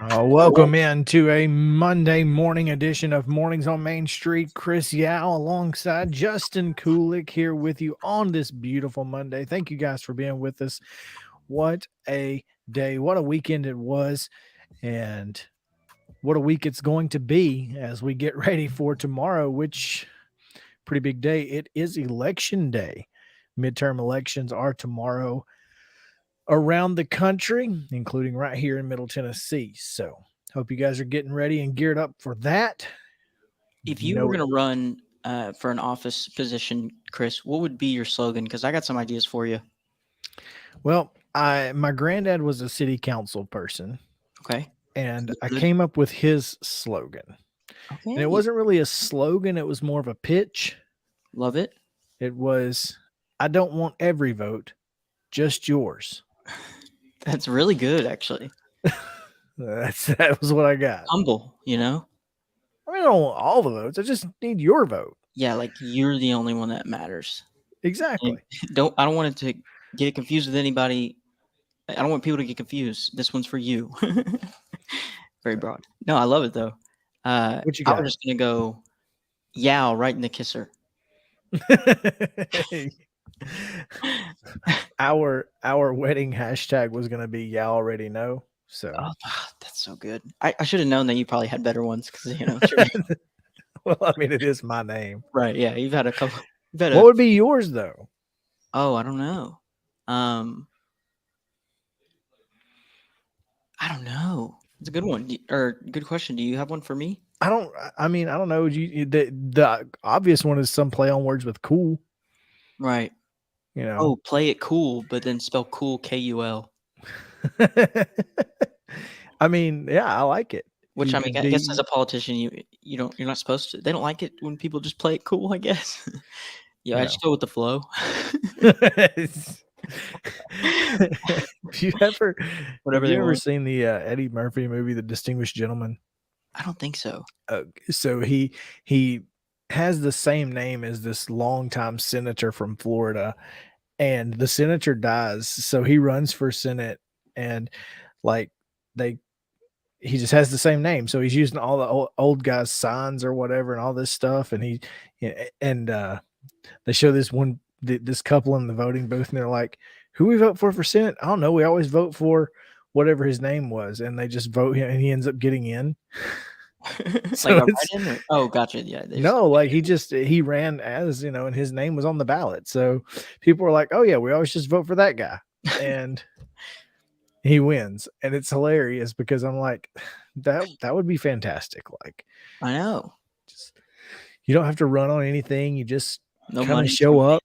Welcome in to a Monday morning edition of Mornings on Main Street. Chris Yao alongside Justin Kulik here with you on this beautiful Monday. Thank you guys for being with us. What a day. What a weekend it was. And what a week it's going to be as we get ready for tomorrow, which pretty big day. It is election day. Midterm elections are tomorrow around the country, including right here in Middle Tennessee. So hope you guys are getting ready and geared up for that. If you were going to run for an office position, Chris, what would be your slogan? Because I got some ideas for you. Well, my granddad was a city council person. Okay. And I came up with his slogan. Okay. And it wasn't really a slogan, it was more of a pitch. Love it. It was, I don't want every vote, just yours. That's really good, actually. That was what I got. Humble, you know? I mean, I don't want all the votes. I just need your vote. Yeah, like you're the only one that matters. Exactly. I don't want it to get confused with anybody. I don't want people to get confused. This one's for you. Very broad. No, I love it though. What you got? I was just gonna go Yao right in the kisser. Our wedding hashtag was gonna be "Ya already know." So that's so good. I should have known that you probably had better ones because you know. Well, I mean, it is my name, right? Yeah, you've had a couple. What would be yours though? Oh, I don't know. I don't know. It's a good one or good question. Do you have one for me? I don't know. The obvious one is some play on words with cool. Right. You know. Oh, play it cool, but then spell cool K-U-L. I mean, yeah, I like it. Which I guess as a politician, you're not supposed to. They don't like it when people just play it cool, I guess. Yeah, I just go with the flow. Have you ever seen the Eddie Murphy movie, The Distinguished Gentleman? I don't think so. So he has the same name as this longtime senator from Florida, and the senator dies. So he runs for Senate, and he just has the same name. So he's using all the old guys' signs or whatever and all this stuff. And they show this couple in the voting booth, and they're like, who we vote for Senate? I don't know. We always vote for whatever his name was. And they just vote him, and he ends up getting in. So oh, gotcha. Yeah. No, like he ran as, and his name was on the ballot. So people were like, oh yeah, we always just vote for that guy. And he wins. And it's hilarious because I'm like, that would be fantastic. Like, I know. You don't have to run on anything. You just kind of show up.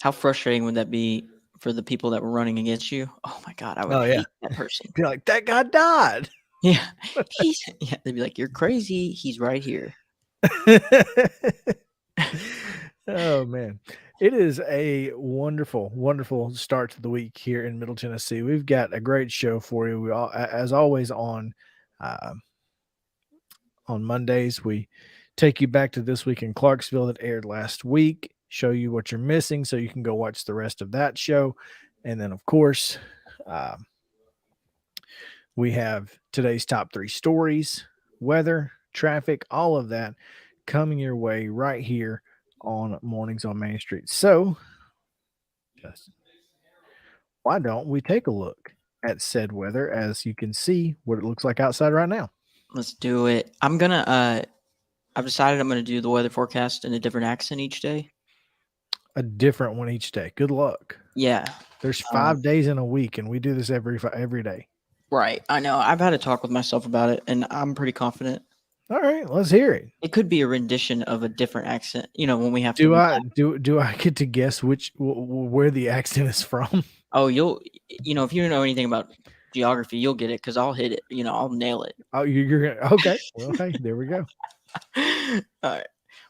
How frustrating would that be for the people that were running against you? Oh my God, I would hate that person. Be like, that guy died. Yeah. They'd be like, you're crazy. He's right here. Oh man. It is a wonderful, wonderful start to the week here in Middle Tennessee. We've got a great show for you. We all, as always, on Mondays, we take you back to This Week in Clarksville that aired last week, show you what you're missing so you can go watch the rest of that show. And then, of course, we have today's top 3 stories, weather, traffic, all of that coming your way right here on Mornings on Main Street. So, Justin, why don't we take a look at said weather as you can see what it looks like outside right now? Let's do it. I'm going to I've decided I'm going to do the weather forecast in a different accent each day. A different one each day. Good luck. Yeah. There's 5 days in a week, and we do this every day. Right. I know. I've had a talk with myself about it, and I'm pretty confident. All right, let's hear it. It could be a rendition of a different accent. When we have to. Do I get to guess where the accent is from? Oh, if you don't know anything about geography, you'll get it because I'll hit it. I'll nail it. Oh, you're gonna okay. Well, hey, there we go. All right,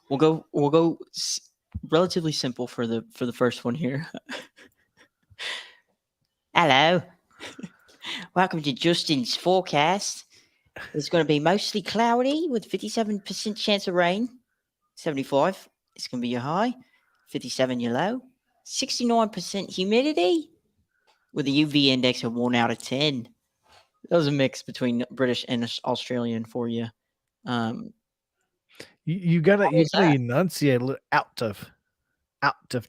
we'll go relatively simple for the first one here. Hello, welcome to Justin's forecast. It's going to be mostly cloudy with 57% chance of rain. 75 it's going to be your high. 57 your low. 69% humidity with a UV index of 1 out of 10. That was a mix between British and Australian for you. You gotta was that? enunciate a little out of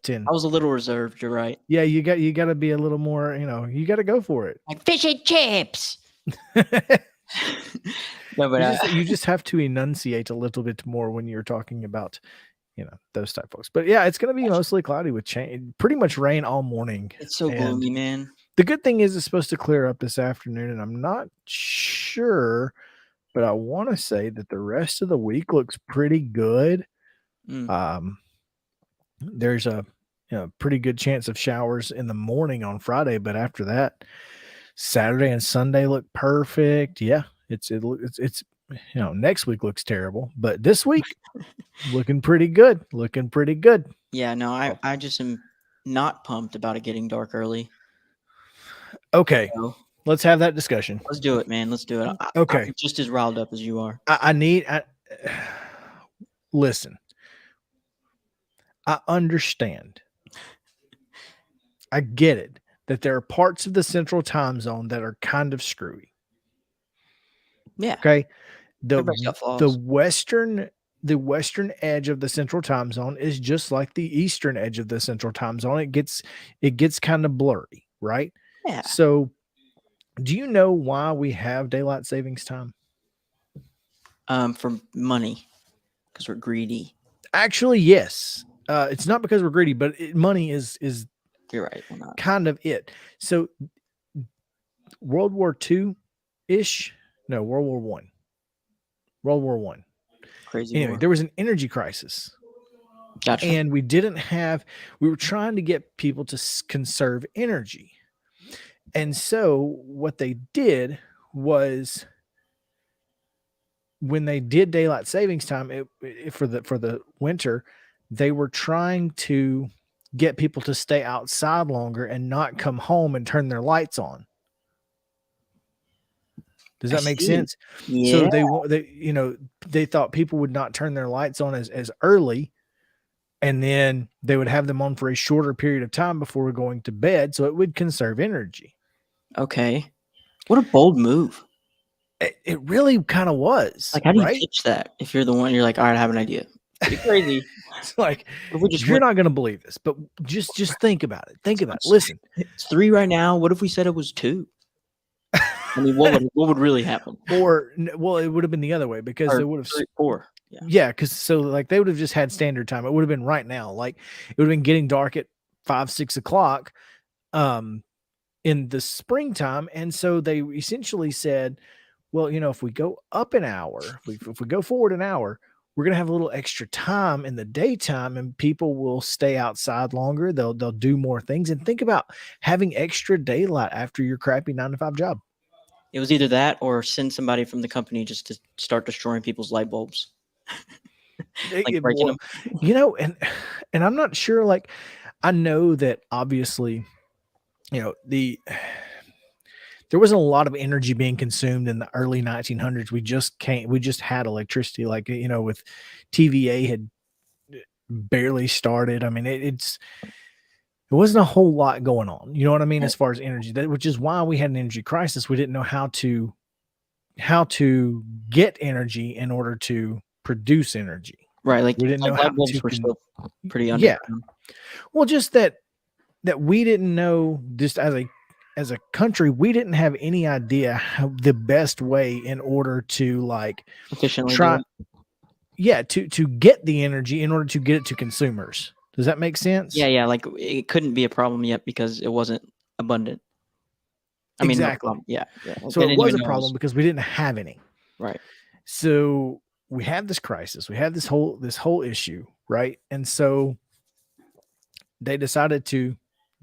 10. I was a little reserved. You're right. Yeah, you gotta be a little more, you gotta go for it. Like fish and chips. No, but You just have to enunciate a little bit more when you're talking about, those type folks. But yeah, it's gonna be mostly cloudy with pretty much rain all morning. it's so And gloomy, man. the good thing is it's supposed to clear up this afternoon, and I'm not sure, but I want to say that the rest of the week looks pretty good. Mm. There's a pretty good chance of showers in the morning on Friday, but after that, Saturday and Sunday look perfect. Yeah, it's next week looks terrible, but this week looking pretty good. Looking pretty good. Yeah, no, I just am not pumped about it getting dark early. Okay, So let's have that discussion. let's do it, man. Let's do it. Okay. I'm just as riled up as you are. Listen. I understand. I get it that there are parts of the central time zone that are kind of screwy. Yeah. Okay. Everybody's got flaws. The western edge of the central time zone is just like the eastern edge of the central time zone. It gets kind of blurry, right? Yeah. So do you know why we have daylight savings time? For money, because we're greedy. Actually, yes. It's not because we're greedy, but money is you're right. We're not. Kind of it. So World War II ish. No, World War One. World War One. Crazy. Anyway, there was an energy crisis. Gotcha. And we were trying to get people to conserve energy. And so what they did was when they did daylight savings time for the winter, they were trying to get people to stay outside longer and not come home and turn their lights on. Does that make sense? Yeah. So they thought people would not turn their lights on as early, and then they would have them on for a shorter period of time before going to bed, so it would conserve energy. Okay. What a bold move. It really kind of was. Like, how do you pitch that? If you're the one, you're like, all right, I have an idea. Pretty crazy. It's like, you're not going to believe this, but just think about it. Think about it. Listen, it's 3 right now. What if we said it was 2? I mean, what would really happen? Or, well, it would have been the other way because they would have 4. Yeah, because they would have just had standard time. It would have been right now. Like it would have been getting dark at 5, 6 o'clock in the springtime. And so they essentially said, well, if we go up an hour, if we go forward an hour, we're going to have a little extra time in the daytime and people will stay outside longer. They'll do more things. And think about having extra daylight after your crappy 9-to-5 job. It was either that or send somebody from the company just to start destroying people's light bulbs. Like breaking them. And I'm not sure, like, I know that obviously, there wasn't a lot of energy being consumed in the early 1900s. We just had electricity, like, with TVA had barely started. I mean, it wasn't a whole lot going on. You know what I mean? As far as energy, which is why we had an energy crisis. We didn't know how to get energy in order to produce energy. Right. Like we didn't know how to were still pretty under. Yeah. Well, just that we didn't know, just as a country, we didn't have any idea how the best way in order to like efficiently to get the energy in order to get it to consumers. Does that make sense? Yeah. Like it couldn't be a problem yet because it wasn't abundant. I mean, exactly. No yeah. So it was a problem because we didn't have any. Right. So we had this crisis. We had this whole issue, right? And so they decided to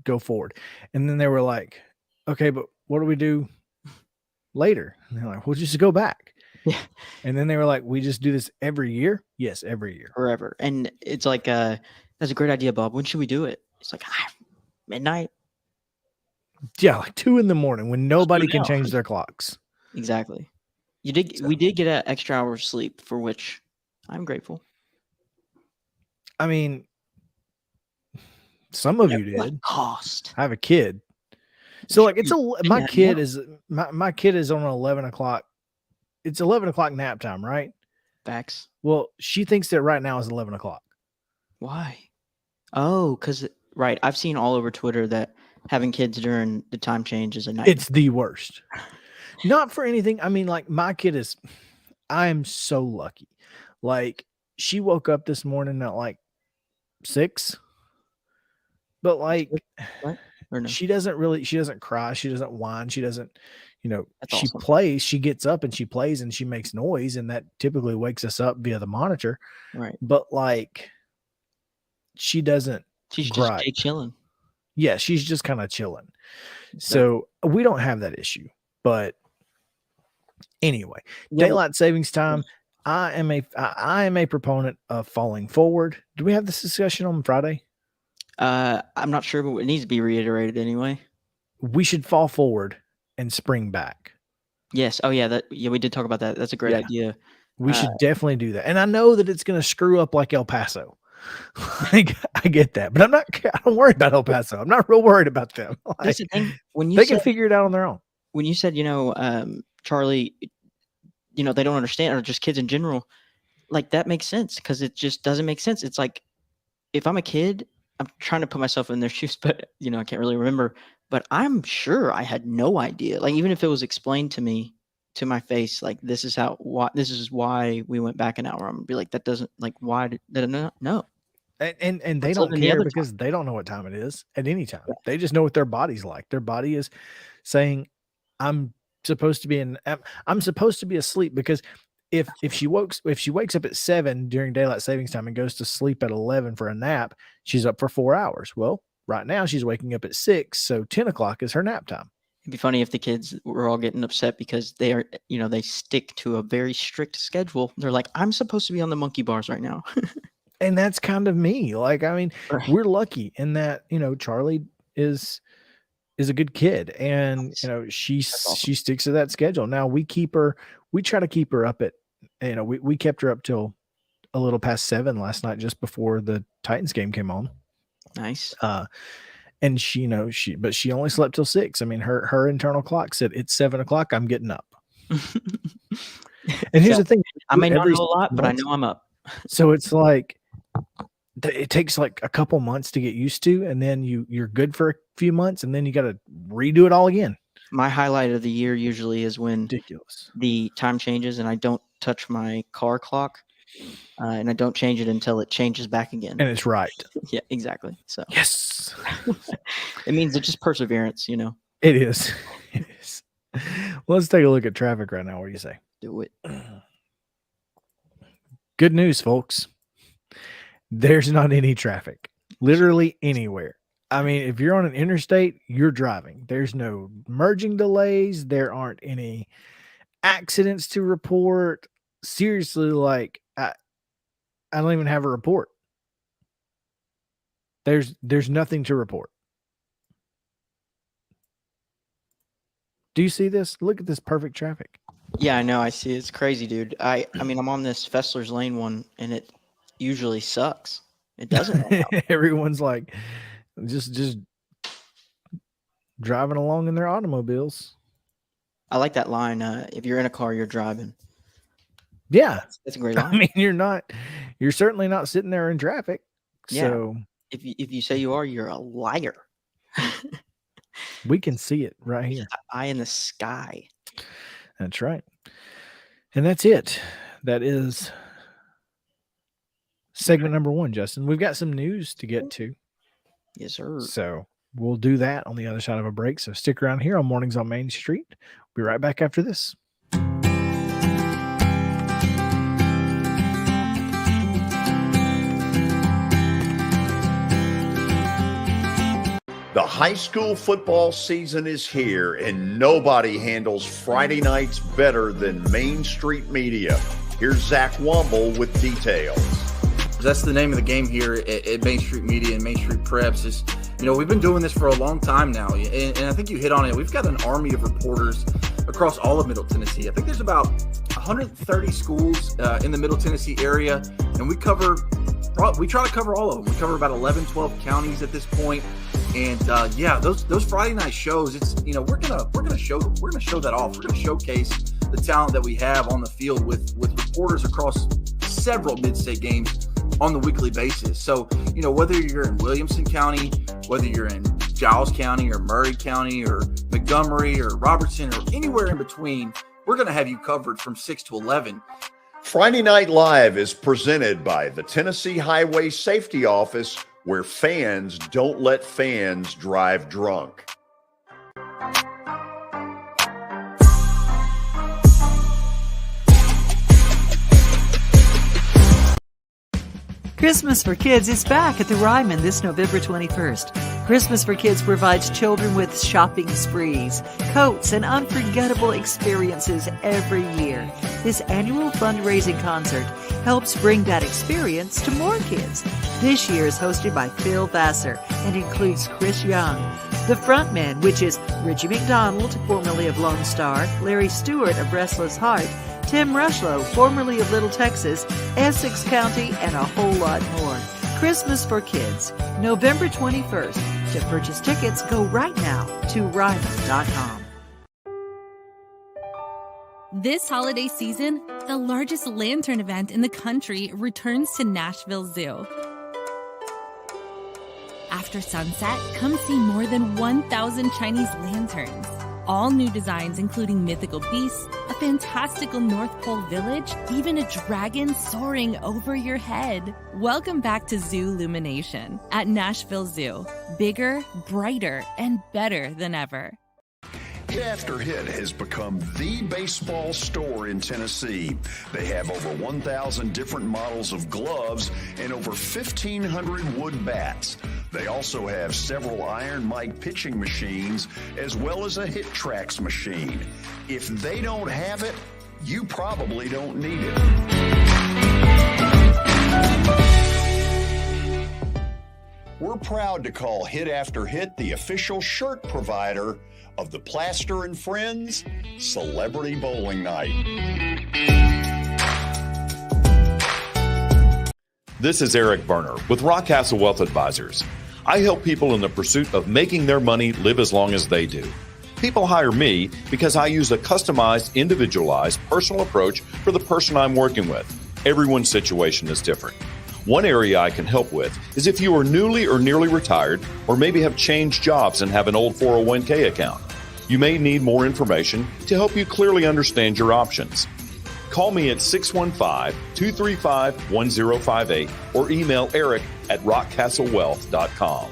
go forward. And then they were like, okay, but what do we do later? And they're like, we'll just go back. Yeah. And then they were like, we just do this every year? Yes, every year. Forever. And it's like, that's a great idea, Bob. When should we do it? It's like midnight. Yeah, like 2 a.m. when nobody can change their clocks. Exactly. We did get an extra hour of sleep, for which I'm grateful. I mean, some of you did. Cost. I have a kid. So like it's my Yeah, kid is my kid is on 11 o'clock. It's 11 o'clock nap time, right? Facts. Well, she thinks that right now is 11 o'clock. Why? Oh, because right. I've seen all over Twitter that having kids during the time change is a nightmare. It's the worst. Not for anything. I mean, like my kid is, I am so lucky. Like she woke up this morning at like 6, but like What? Or no? she doesn't cry. She doesn't whine. She doesn't, That's she awesome. plays, she gets up and she plays and she makes noise. And that typically wakes us up via the monitor. Right. But like, she doesn't She's just gripe. stay chilling. Yeah, she's just kind of chilling. So we don't have that issue. But anyway, Yeah, daylight savings time. I am a proponent of falling forward. Do we have this discussion on Friday? I'm not sure, but it needs to be reiterated anyway. We should fall forward and spring back. Yes. Oh yeah. We did talk about that. That's a great idea. We should definitely do that. And I know that it's going to screw up like El Paso. Like, I get that, but I don't worry about El Paso. I'm not real worried about them. Like, That's the thing. When they can figure it out on their own. When you said, Charlie, they don't understand, or just kids in general, like that makes sense because it just doesn't make sense. It's like if I'm a kid, I'm trying to put myself in their shoes, but I can't really remember. But I'm sure I had no idea. Like even if it was explained to me to my face, like this is why we went back an hour. I'm gonna be like, that doesn't like why did no. And they don't care because they don't know what time it is at any time. Yeah. They just know what their body's like. Their body is saying, I'm supposed to be asleep, because if she wakes up at 7 during daylight savings time and goes to sleep at 11 for a nap, she's up for 4 hours. Well, right now she's waking up at 6, so 10 o'clock is her nap time. It'd be funny if the kids were all getting upset because they are, they stick to a very strict schedule. They're like, I'm supposed to be on the monkey bars right now. And that's kind of me. Like, I mean, right. We're lucky in that, Charlie is a good kid, and she sticks to that schedule. Now we try to keep her up at, we kept her up till a little past 7 last night, just before the Titans game came on. Nice. And she only slept till 6. I mean, her internal clock said it's 7 o'clock. I'm getting up. And here's the thing: I may not know a lot, but I know I'm up. So it's like it takes like a couple months to get used to, and then you're good for a few months, and then you got to redo it all again. My highlight of the year usually is when ridiculous the time changes and I don't touch my car clock, and I don't change it until it changes back again. And it's right. Yeah, exactly. So yes, it means it's just perseverance, It is. It is. Well, let's take a look at traffic right now. What do you say? Do it. Good news, folks. There's not any traffic, literally anywhere. I mean, if you're on an interstate, you're driving. There's no merging delays. There aren't any accidents to report. Seriously, like I don't even have a report. There's nothing to report. Do you see this? Look at this perfect traffic. Yeah, I know. I see. It's crazy, dude. I mean, I'm on this Fessler's Lane one, and it usually sucks. It doesn't. Everyone's like just driving along in their automobiles. I like that line. If you're in a car, you're driving. Yeah, that's a great line. I mean, you're certainly not sitting there in traffic. Yeah. So if you say you are, you're a liar. We can see it right here. Eye in the sky. That's right. And that's it. That is segment number 1, Justin. We've got some news to get to. Yes, sir. So we'll do that on the other side of a break. So stick around here on Mornings on Main Street. We'll be right back after this. The high school football season is here, and nobody handles Friday nights better than Main Street Media. Here's Zach Womble with details. That's the name of the game here at Main Street Media and Main Street Preps. Is we've been doing this for a long time now, and I think you hit on it. We've got an army of reporters across all of Middle Tennessee. I think there's about 130 schools in the Middle Tennessee area, and we cover we try to cover all of them. We cover about 11, 12 counties at this point. And those Friday night shows, it's, we're gonna show that off. We're gonna showcase the talent that we have on the field with reporters across several mid-state games on the weekly basis. So, whether you're in Williamson County, whether you're in Giles County or Murray County or Montgomery or Robertson or anywhere in between, we're going to have you covered from 6 to 11. Friday Night Live is presented by the Tennessee Highway Safety Office, where fans don't let fans drive drunk. Christmas for Kids is back at the Ryman this November 21st. Christmas for Kids provides children with shopping sprees, coats, and unforgettable experiences every year. This annual fundraising concert helps bring that experience to more kids. This year is hosted by Phil Vassar and includes Chris Young, the frontman, which is Richie McDonald, formerly of Lone Star, Larry Stewart of Restless Heart, Tim Rushlow, formerly of Little Texas, Essex County, and a whole lot more. Christmas for Kids, November 21st. To purchase tickets, go right now to Ryman.com. This holiday season, the largest lantern event in the country returns to Nashville Zoo. After sunset, come see more than 1,000 Chinese lanterns. All new designs including mythical beasts, a fantastical North Pole village, even a dragon soaring over your head. Welcome back to Zoo Illumination at Nashville Zoo. Bigger, brighter, and better than ever. Hit After Hit has become the baseball store in Tennessee. They have over 1,000 different models of gloves and over 1,500 wood bats. They also have several Iron Mike pitching machines as well as a Hit Tracks machine. If they don't have it, you probably don't need it. We're proud to call Hit After Hit the official shirt provider of the Plaster and Friends Celebrity Bowling Night. This is Eric Berner with Rockcastle Wealth Advisors. I help people in the pursuit of making their money live as long as they do. People hire me because I use a customized, individualized, personal approach for the person I'm working with. Everyone's situation is different. One area I can help with is if you are newly or nearly retired, or maybe have changed jobs and have an old 401k account. You may need more information to help you clearly understand your options. Call me at 615-235-1058 or email eric@rockcastlewealth.com.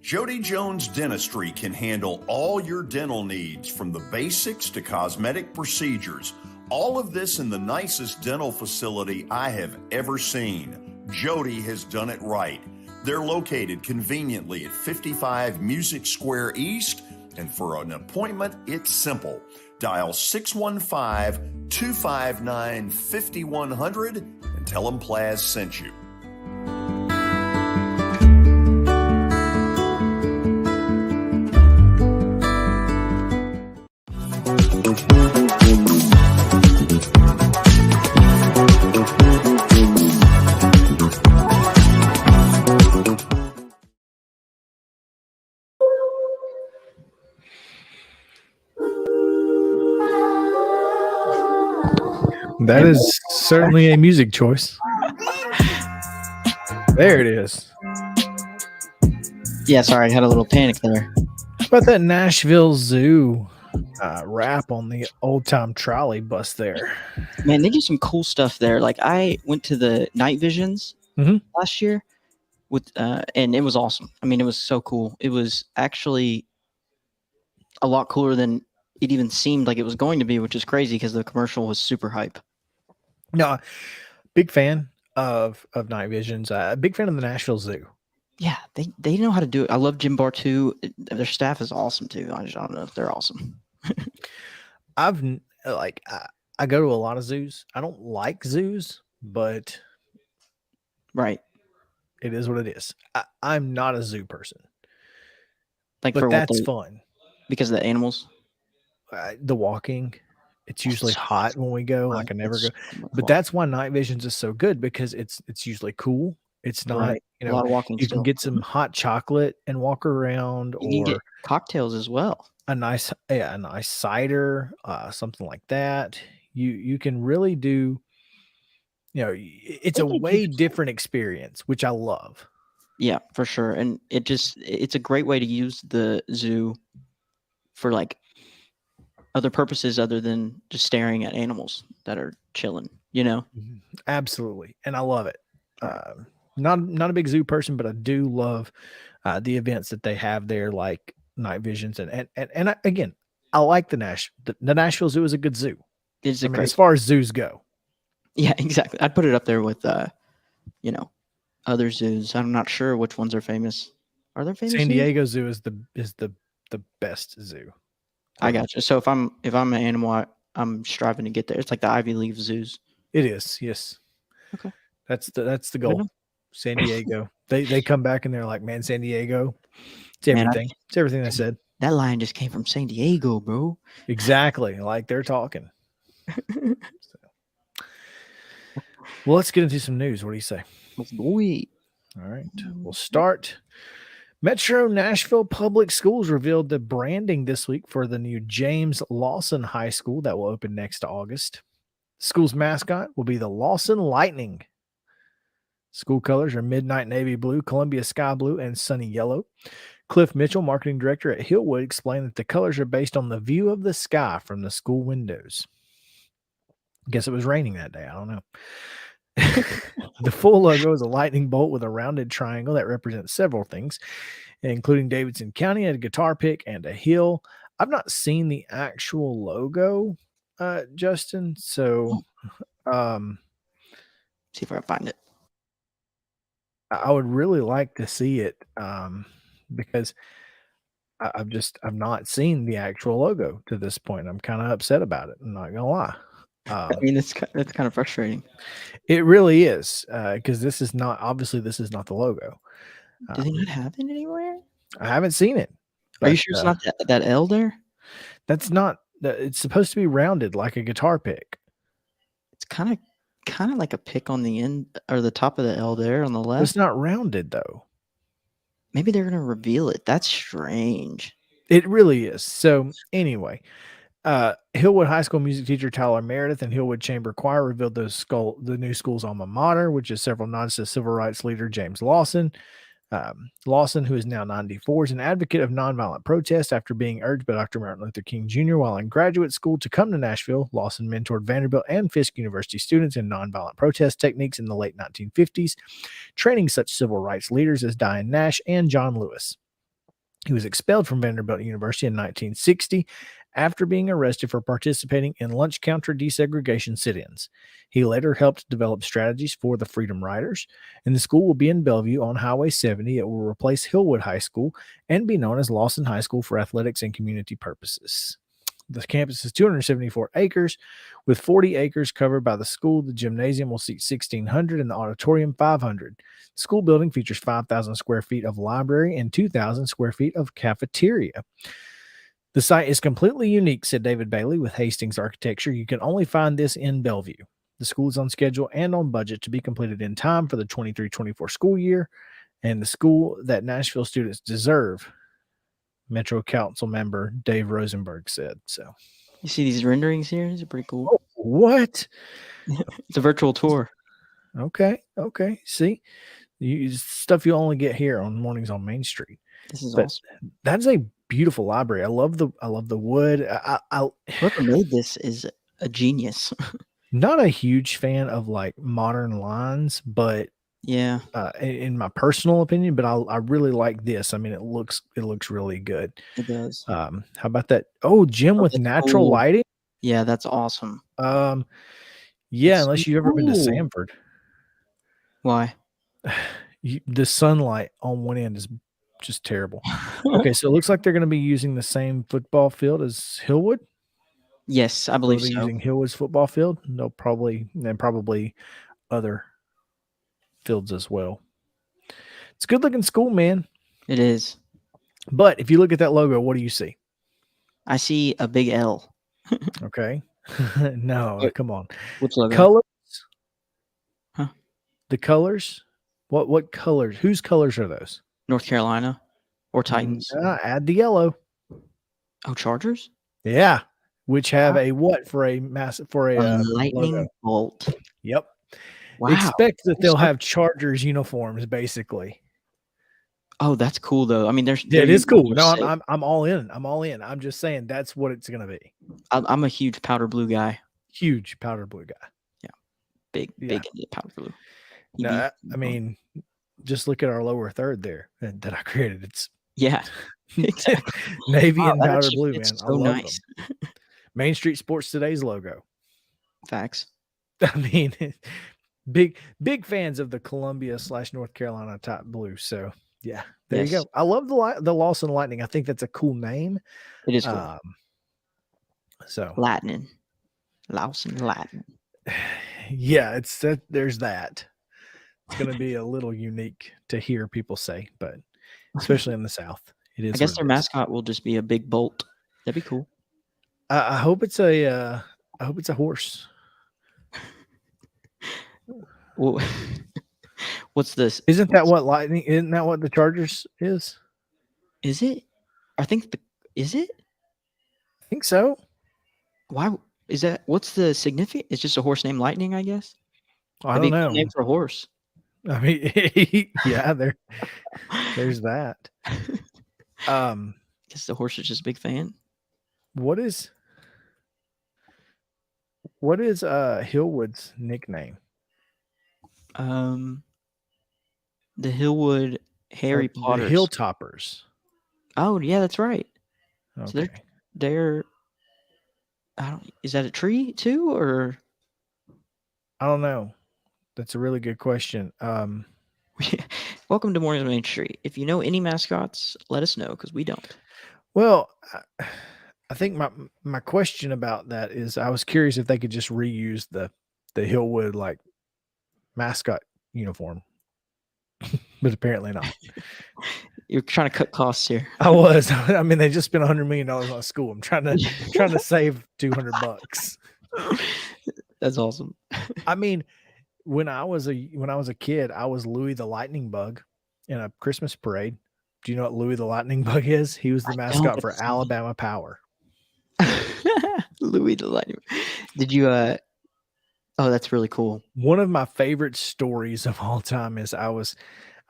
Jody Jones Dentistry can handle all your dental needs, from the basics to cosmetic procedures. All of this in the nicest dental facility I have ever seen. Jody has done it right. They're located conveniently at 55 Music Square East, and for an appointment, it's simple. Dial 615-259-5100 and tell them Plaz sent you. That is certainly a music choice. There it is. Yeah, sorry, I had a little panic there. How about that Nashville Zoo rap on the old time trolley bus there? Man, they do some cool stuff there. Like, I went to the Night Visions last year with, and it was awesome. I mean, it was so cool. It was actually a lot cooler than it even seemed like it was going to be, which is crazy because the commercial was super hype. No, big fan of Night Visions. Big fan of the Nashville Zoo. Yeah, they know how to do it. I love Jim Bartu. Their staff is awesome too. I don't know if they're awesome. I go to a lot of zoos. I don't like zoos, but right, it is what it is. I'm not a zoo person, like, but for that's fun because of the animals. The walking, it's usually hot when we go. Like, I never go, but that's why Night Visions is so good, because it's usually cool It's not, Right. you A know, lot of walking you can still. get some hot chocolate and walk around, You can get or cocktails as well. a nice cider, something like that. You can really do, it's They a could way use different experience, which I love. Yeah, for sure. And it's a great way to use the zoo for like other purposes other than just staring at animals that are chilling, you know? Absolutely, and I love it. Right. Not a big zoo person, but I do love the events that they have there, like night visions, and again, I like the Nashville Zoo is a good zoo. It's I a mean, as great far as zoos go, Yeah, exactly. I'd put it up there with you know, other zoos. I'm not sure which ones are famous. Are there famous San zoos? Diego Zoo is the best zoo. I got you. So if I'm an animal, I'm striving to get there. It's like the Ivy League zoos. It is, yes. Okay. That's the Good goal. enough. San Diego. They come back and they're like, man, San Diego, it's Man, everything. It's everything they said. That lion just came from San Diego, bro. Exactly. Like they're talking. Well, let's get into some news. What do you say? Let's go. All right. We'll start. Metro Nashville Public Schools revealed the branding this week for the new James Lawson High School that will open next August. The school's mascot will be the Lawson Lightning. School colors are midnight navy blue, Columbia sky blue, and sunny yellow. Cliff Mitchell, marketing director at Hillwood, explained that the colors are based on the view of the sky from the school windows. Guess it was raining that day. I don't know. The full logo is a lightning bolt with a rounded triangle that represents several things, including Davidson County, a guitar pick, and a hill. I've not seen the actual logo, Justin. So, See if I can find it. I would really like to see it, because I've not seen the actual logo to this point. I'm kind of upset about it. I'm not gonna lie. I mean, that's kind of frustrating. It really is, because this is not the logo. Do they not have it anywhere? I haven't seen it. Are you but, sure it's not that L there? That's not. It's supposed to be rounded like a guitar pick. It's kind of like a pick on the end or the top of the L there on the But left. it's not rounded though. Maybe they're gonna reveal it. That's strange. It really is. So anyway, Hillwood High School music teacher Tyler Meredith and Hillwood Chamber Choir revealed the new school's alma mater, which is several nods to civil rights leader James Lawson. Lawson, who is now 94, is an advocate of nonviolent protest after being urged by Dr. Martin Luther King Jr. while in graduate school to come to Nashville. Lawson mentored Vanderbilt and Fisk University students in nonviolent protest techniques in the late 1950s, training such civil rights leaders as Diane Nash and John Lewis. He was expelled from Vanderbilt University in 1960 after being arrested for participating in lunch counter desegregation sit-ins. He later helped develop strategies for the Freedom Riders, and the school will be in Bellevue on Highway 70. It will replace Hillwood High School and be known as Lawson High School for athletics and community purposes. The campus is 274 acres, with 40 acres covered by the school. The gymnasium will seat 1,600 and the auditorium 500. The school building features 5,000 square feet of library and 2,000 square feet of cafeteria. The site is completely unique, said David Bailey with Hastings Architecture. You can only find this in Bellevue. The school is on schedule and on budget to be completed in time for the 23-24 school year, and the school that Nashville students deserve, Metro Council member Dave Rosenberg said. So, You see these renderings here? These are pretty cool. oh, what? It's a virtual tour. Okay. See, stuff you only get here on Mornings on Main Street. This is But awesome. that's a beautiful library. I love the wood. Whoever made this is a genius. Not a huge fan of like modern lines, but Yeah. in my personal opinion, but I really like this. I mean, it looks really good. It does. How about that? Oh, gym with that's natural cool. lighting. Yeah, that's awesome. Yeah, That's unless so you've ever been to cool. Sanford, Why? the sunlight on one end is just terrible. Okay, so it looks like they're going to be using the same football field as Hillwood. Yes, I Will believe they so. using Hillwood's football field? No, probably other fields as well. It's a good looking school, man. It is. But if you look at that logo, what do you see? I see a big L. Okay. No, Wait. come on. Which logo? Colors. Huh? The colors What colors? Whose colors are those? North Carolina or Titans? Add the yellow. Oh, Chargers? Yeah, which have a what for a Lightning logo. bolt. Yep. Wow. Expect that they'll have Chargers uniforms, basically. Oh, that's cool though. I mean, Yeah, it is cool. No, I'm all in. I'm all in. I'm just saying that's what it's gonna be. I'm a huge powder blue guy. Huge powder blue guy. Big into powder blue. No, I mean, just look at our lower third there that I created. It's Yeah. Exactly. navy Wow, and that powder actually blue, man. fits I so love nice. them. Main Street Sports Today's logo. Facts. I mean, big fans of the Columbia / North Carolina type blue. So yeah, there you Yes. go. I love the Lawson Lightning. I think that's a cool name. It is cool. So Latin. Lawson Latin. yeah, it's that. There's that. It's going to be a little unique to hear people say, but especially in the South, it is. I guess what their it is. mascot will just be a big bolt. That'd be cool. I hope it's a. I hope it's a horse. Well, what's this? Isn't that what Lightning? Isn't that what the Chargers is? Is it? I think is it? I think so. Why is that? What's the significance? It's just a horse named Lightning, I guess. I That'd don't be a cool know. name for a horse. I mean, yeah, there's that. Guess the horse is just a big fan. What is Hillwood's nickname? The Hillwood Harry The Potter. Hilltoppers. Oh yeah, that's right. So Okay. they're. I don't. Is that a tree too, or? I don't know. That's a really good question. Welcome to Mornings on Main Street. If you know any mascots, let us know because we don't. Well, I think my question about that is I was curious if they could just reuse the Hillwood like mascot uniform, but apparently not. You're trying to cut costs here. I was. I mean, they just spent $100 million on a school. I'm trying to save $200. That's awesome. I mean, when I was a kid, I was Louis the Lightning Bug in a Christmas parade. Do you know what Louis the Lightning Bug is? He was the mascot for Alabama Power. Louis the Lightning. Did you? Oh, that's really cool. One of my favorite stories of all time is I was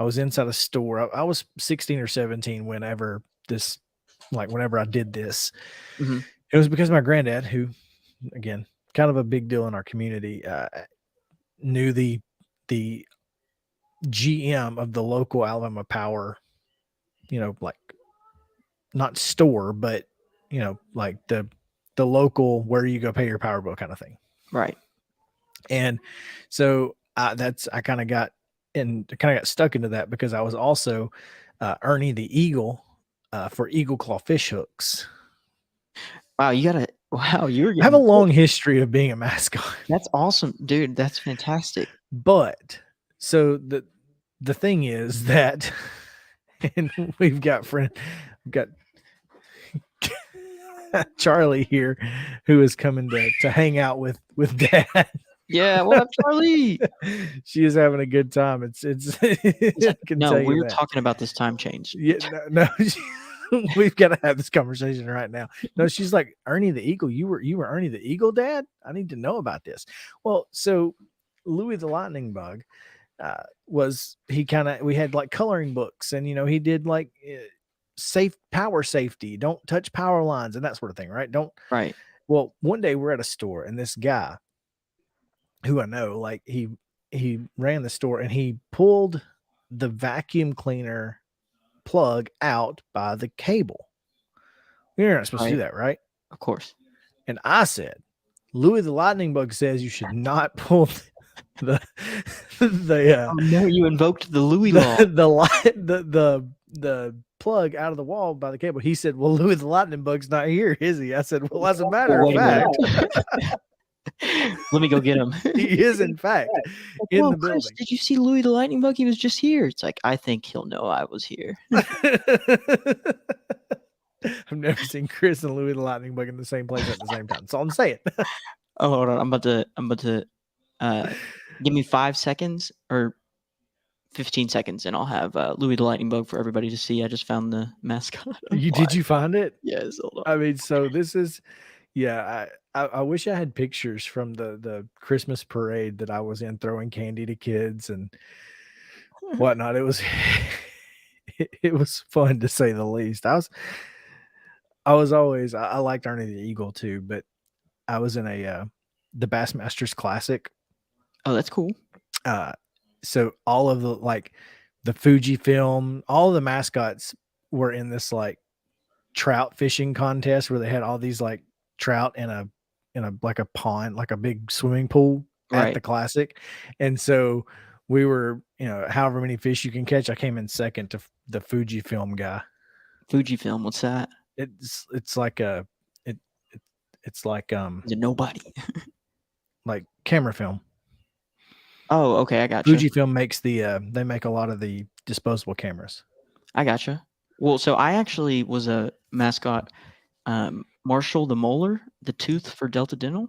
inside a store. I was 16 or 17 whenever I did this. Mm-hmm. It was because my granddad, who, again, kind of a big deal in our community, knew the GM of the local Alabama Power, like not store, but like the local where you go pay your power bill kind of thing. Right. And so I kind of got stuck into that because I was also Ernie the Eagle for Eagle Claw fish hooks. Wow, I have a long history of being a mascot. That's awesome, dude. That's fantastic. But so the thing is that, and we've got Charlie here, who is coming to hang out with Dad. Yeah, what up, Charlie? She is having a good time. No, we're talking about this time change. Yeah, no. We've got to have this conversation right now. No, she's like, Ernie the Eagle. You were Ernie the Eagle, Dad? I need to know about this. Well, so Louis the Lightning Bug we had like coloring books, and he did like power safety, don't touch power lines and that sort of thing, right? Right. Well, one day we're at a store, and this guy who I know, like he ran the store, and he pulled the vacuum cleaner plug out by the cable. You're not supposed to do that, right? Of course. And I said, Louis the Lightning Bug says you should not pull the no, you invoked the Louis law. the plug out of the wall by the cable. He said, well, Louis the Lightning Bug's not here, is he? I said, well, as a matter of fact, let me go get him. He is, in fact, in the building. Chris, did you see Louis the Lightning Bug? He was just here. It's like, I think he'll know I was here. I've never seen Chris and Louis the Lightning Bug in the same place at the same time. That's all I'm saying. Oh, hold on. I'm about to give me 5 seconds or 15 seconds, and I'll have Louis the Lightning Bug for everybody to see. I just found the mascot. Did you find it? Yes. Hold on. I mean, so this is, yeah. I wish I had pictures from the Christmas parade that I was in, throwing candy to kids and whatnot. It was it was fun to say the least. I liked Ernie the Eagle too, but I was in the Bassmasters Classic. Oh, that's cool. So all of the Fujifilm, all of the mascots were in this like trout fishing contest where they had all these like trout in a like a pond, like a big swimming pool at the Classic. And so we were, however many fish you can catch. I came in second to the Fujifilm guy. Fujifilm, what's that? It's like it's like Is it nobody? like camera film. Oh, okay, I got you. Fujifilm makes they make a lot of the disposable cameras. I gotcha. Well, so I actually was a mascot, Marshall the Molar, the tooth for Delta Dental.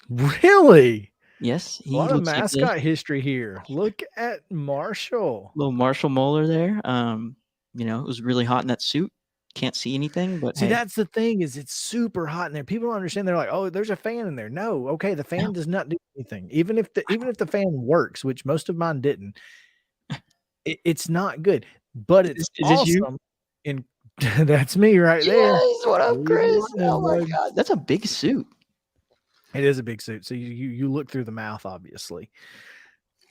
Really? Yes, A he lot of looks like mascot history here. Look at Marshall. little Marshall Molar there. It was really hot in that suit. Can't see anything, but See, hey, that's the thing, is it's super hot in there. People don't understand. They're like, "Oh, there's a fan in there." No, okay, the fan does not do anything. Even if the fan works, which most of mine didn't, it's not good. But it's Is this you? awesome. In that's me right there. Yes, what up, Chris? Oh my bud. God, that's a big suit. It is a big suit. So you look through the mouth, obviously.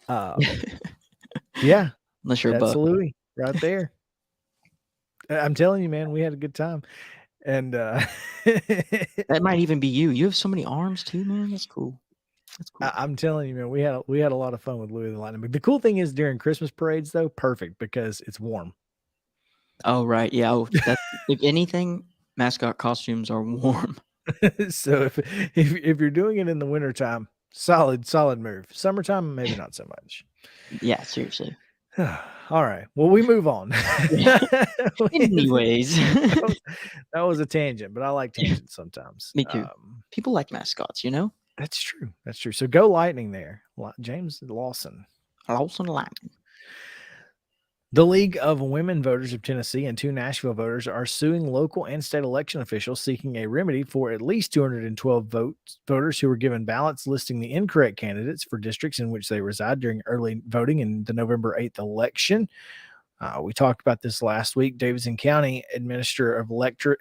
Yeah, Unless you're a that's buck. Louis right there. I'm telling you, man, we had a good time. And That might even be you. You have so many arms too, man. That's cool. That's cool. I'm telling you, man, we had a lot of fun with Louis the Lightning Bug. The cool thing is during Christmas parades, though, perfect because it's warm. Oh, right. Yeah. Oh, that's, if anything, mascot costumes are warm. So if you're doing it in the wintertime, solid move. Summertime, maybe not so much. Yeah, seriously. All right. Well, we move on. Anyways, that was a tangent, but I like tangents sometimes. Me too. People like mascots, That's true. That's true. So go Lightning there. James Lawson. Lawson Lightning. The League of Women Voters of Tennessee and 2 Nashville voters are suing local and state election officials seeking a remedy for at least 212 voters who were given ballots listing the incorrect candidates for districts in which they reside during early voting in the November 8th election. We talked about this last week. Davidson County Administrator of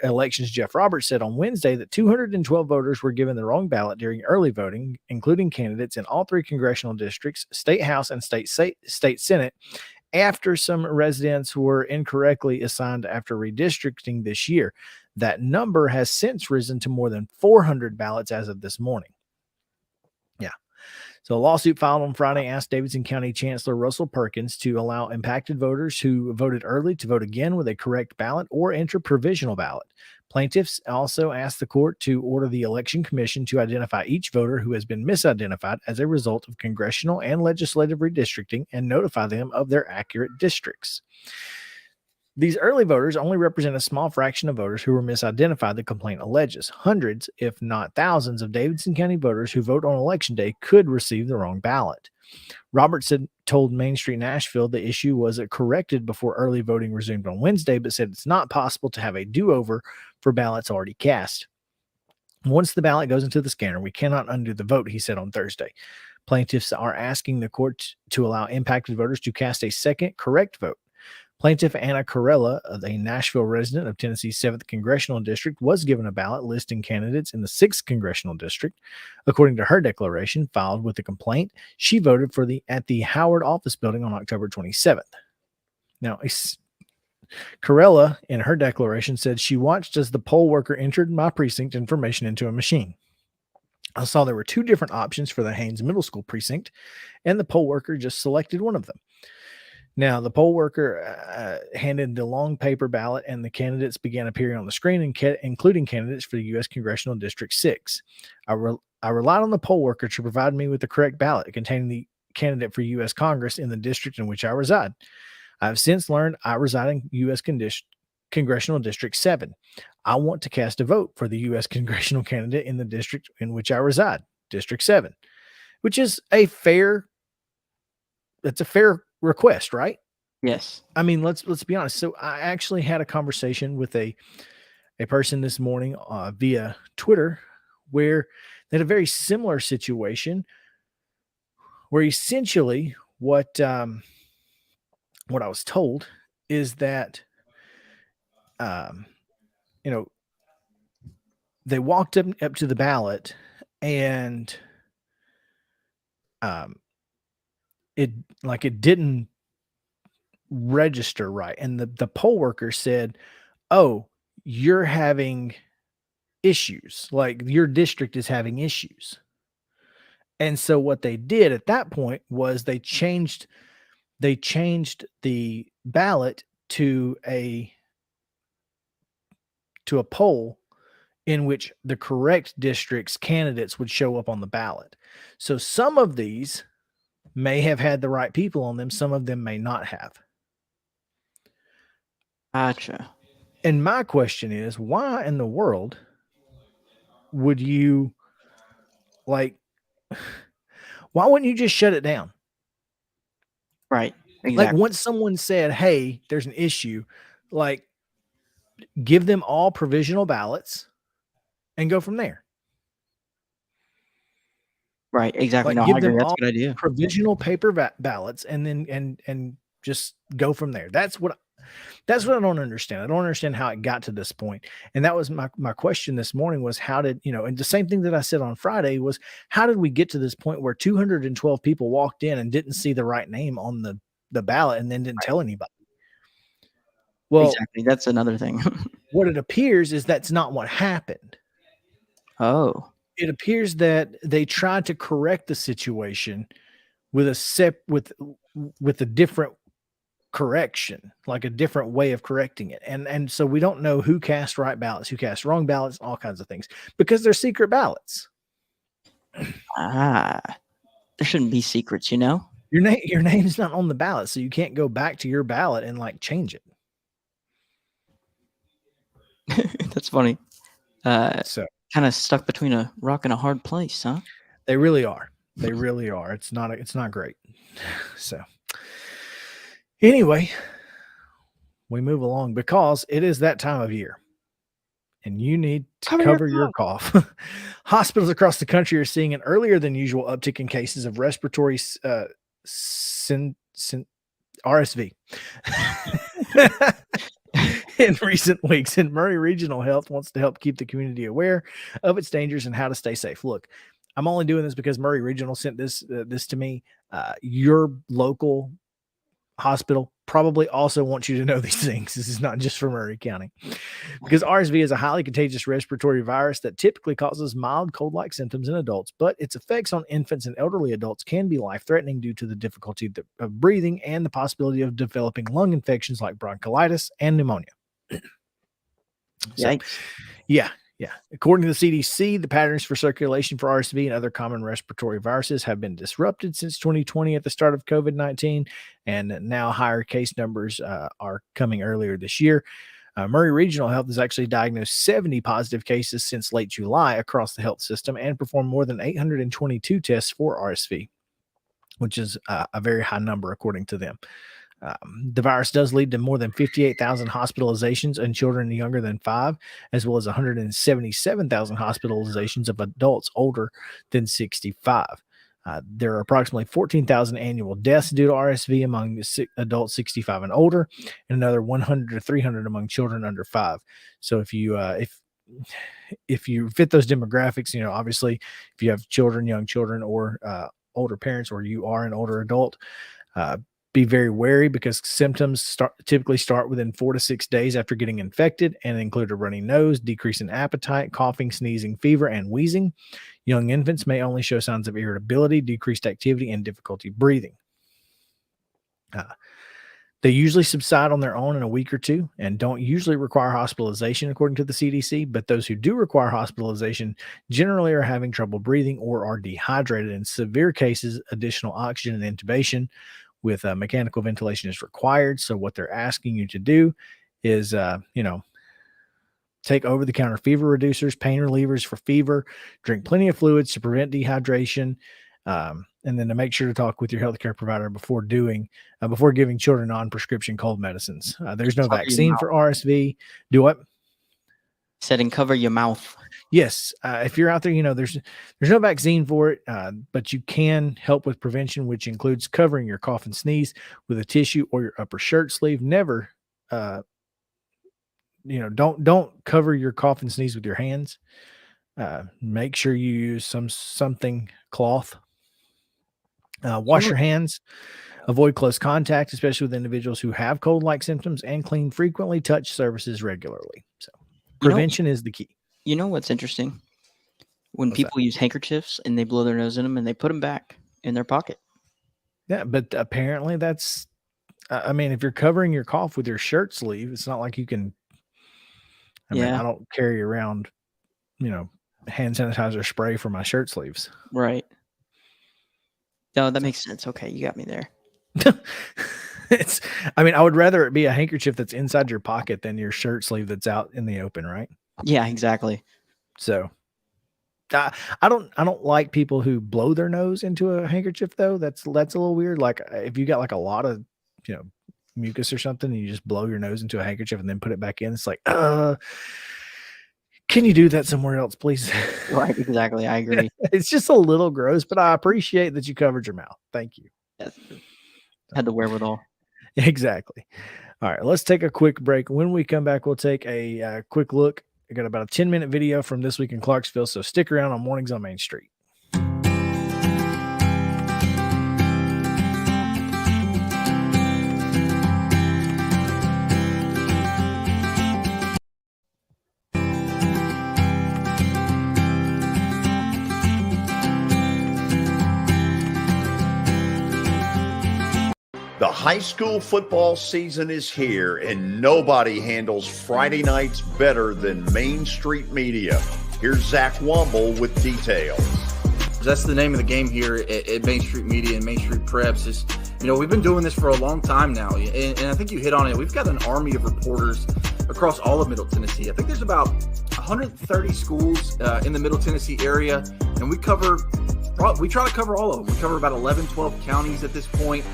Elections Jeff Roberts said on Wednesday that 212 voters were given the wrong ballot during early voting, including candidates in all 3 congressional districts, state house, and state senate, after some residents were incorrectly assigned after redistricting this year. That number has since risen to more than 400 ballots as of this morning. Yeah. So a lawsuit filed on Friday asked Davidson County Chancellor Russell Perkins to allow impacted voters who voted early to vote again with a correct ballot or enter provisional ballot. Plaintiffs also asked the court to order the Election Commission to identify each voter who has been misidentified as a result of congressional and legislative redistricting and notify them of their accurate districts. These early voters only represent a small fraction of voters who were misidentified, the complaint alleges. Hundreds, if not thousands, of Davidson County voters who vote on Election Day could receive the wrong ballot. Roberts told Main Street Nashville the issue was corrected before early voting resumed on Wednesday, but said it's not possible to have a do-over for ballots already cast. Once the ballot goes into the scanner, we cannot undo the vote, he said on Thursday. Plaintiffs are asking the court to allow impacted voters to cast a second correct vote. Plaintiff Anna Corella, a Nashville resident of Tennessee's 7th Congressional District, was given a ballot listing candidates in the 6th Congressional District. According to her declaration filed with the complaint, she voted at the Howard Office Building on October 27th. Now, Corella, in her declaration, said she watched as the poll worker entered my precinct information into a machine. I saw there were 2 different options for the Haynes Middle School precinct, and the poll worker just selected one of them. Now, the poll worker handed the long paper ballot, and the candidates began appearing on the screen, including candidates for the U.S. Congressional District 6. I relied on the poll worker to provide me with the correct ballot containing the candidate for U.S. Congress in the district in which I reside. I have since learned I reside in U.S. Congressional District 7. I want to cast a vote for the U.S. congressional candidate in the district in which I reside, District 7, which is a fair request, right? Yes. I mean, let's be honest. So I actually had a conversation with a person this morning via Twitter where they had a very similar situation where essentially what I was told is that you know, they walked up to the ballot and it didn't register right, and the poll worker said, "Oh, you're having issues, like your district is having issues." And so what they did at that point was they changed the ballot to a poll in which the correct district's candidates would show up on the ballot. So some of these may have had the right people on them, some of them may not have. Gotcha. And my question is, why in the world would you why wouldn't you just shut it down? Right. Like Exactly. once someone said, "Hey, there's an issue," like give them all provisional ballots and go from there. Right. Exactly. Like No, I give agree. them That's all a good idea. provisional paper ballots and then and just go from there. That's what I don't understand. I don't understand how it got to this point. And that was my question this morning was how did, and the same thing that I said on Friday was how did we get to this point where 212 people walked in and didn't see the right name on the ballot and then didn't tell anybody? Well, Exactly. That's another thing. what it appears is that's not what happened. Oh. It appears that they tried to correct the situation with a different correction, like a different way of correcting it. And so we don't know who cast right ballots, who cast wrong ballots, all kinds of things because they're secret ballots. There shouldn't be secrets, Your name's not on the ballot, so you can't go back to your ballot and like change it. That's funny. So Kind of stuck between a rock and a hard place, huh? they really are. They really are. It's not great. So anyway, we move along because it is that time of year and you need to cover your cough. Hospitals across the country are seeing an earlier than usual uptick in cases of respiratory RSV. In recent weeks, and Murray Regional Health wants to help keep the community aware of its dangers and how to stay safe. Look, I'm only doing this because Murray Regional sent this to me. Your local hospital probably also wants you to know these things. This is not just for Murray County, because RSV is a highly contagious respiratory virus that typically causes mild cold-like symptoms in adults, but its effects on infants and elderly adults can be life-threatening due to the difficulty of breathing and the possibility of developing lung infections like bronchiolitis and pneumonia. So, yeah. According to the CDC, the patterns for circulation for RSV and other common respiratory viruses have been disrupted since 2020 at the start of COVID-19, and now higher case numbers are coming earlier this year. Murray Regional Health has actually diagnosed 70 positive cases since late July across the health system and performed more than 822 tests for RSV, which is a very high number according to them. The virus does lead to more than 58,000 hospitalizations in children younger than 5, as well as 177,000 hospitalizations of adults older than 65. There are approximately 14,000 annual deaths due to RSV among adults 65 and older, and another 100 to 300 among children under 5. So if you fit those demographics, obviously if you have children, young children, or older parents, or you are an older adult, be very wary because symptoms typically start within 4 to 6 days after getting infected and include a runny nose, decrease in appetite, coughing, sneezing, fever, and wheezing. Young infants may only show signs of irritability, decreased activity, and difficulty breathing. They usually subside on their own in a week or two and don't usually require hospitalization according to the CDC, but those who do require hospitalization generally are having trouble breathing or are dehydrated. In severe cases, additional oxygen and intubation with mechanical ventilation is required. So what they're asking you to do is, take over-the-counter fever reducers, pain relievers for fever, drink plenty of fluids to prevent dehydration, and then to make sure to talk with your healthcare provider before giving children non-prescription cold medicines. There's no Cover your vaccine mouth. for RSV. Do what? Said and cover your mouth. Yes. If you're out there, there's no vaccine for it, but you can help with prevention, which includes covering your cough and sneeze with a tissue or your upper shirt sleeve. Never, don't cover your cough and sneeze with your hands. Make sure you use something cloth. Wash your hands. Avoid close contact, especially with individuals who have cold-like symptoms, and clean frequently. Touch surfaces regularly. So prevention is the key. You know what's interesting? When people use handkerchiefs and they blow their nose in them and they put them back in their pocket. Yeah, but apparently that's, if you're covering your cough with your shirt sleeve, it's not like you can, I don't carry around, hand sanitizer spray for my shirt sleeves. Right. No, that makes sense. Okay, you got me there. I would rather it be a handkerchief that's inside your pocket than your shirt sleeve that's out in the open, right? Yeah, exactly. So I don't like people who blow their nose into a handkerchief though. That's a little weird. Like if you got like a lot of, mucus or something and you just blow your nose into a handkerchief and then put it back in, it's like, can you do that somewhere else, please? Right, exactly. I agree. It's just a little gross, but I appreciate that you covered your mouth. Thank you. Yes. Had the wherewithal. Exactly. All right, let's take a quick break. When we come back, we'll take a quick look. I got about a 10-minute video from This Week in Clarksville, so stick around on Mornings on Main Street. The high school football season is here, and nobody handles Friday nights better than Main Street Media. Here's Zach Womble with details. That's the name of the game here at Main Street Media and Main Street Preps. Is we've been doing this for a long time now, and I think you hit on it. We've got an army of reporters across all of Middle Tennessee. I think there's about 130 schools in the Middle Tennessee area, and we try to cover all of them. We cover about 11, 12 counties at this point.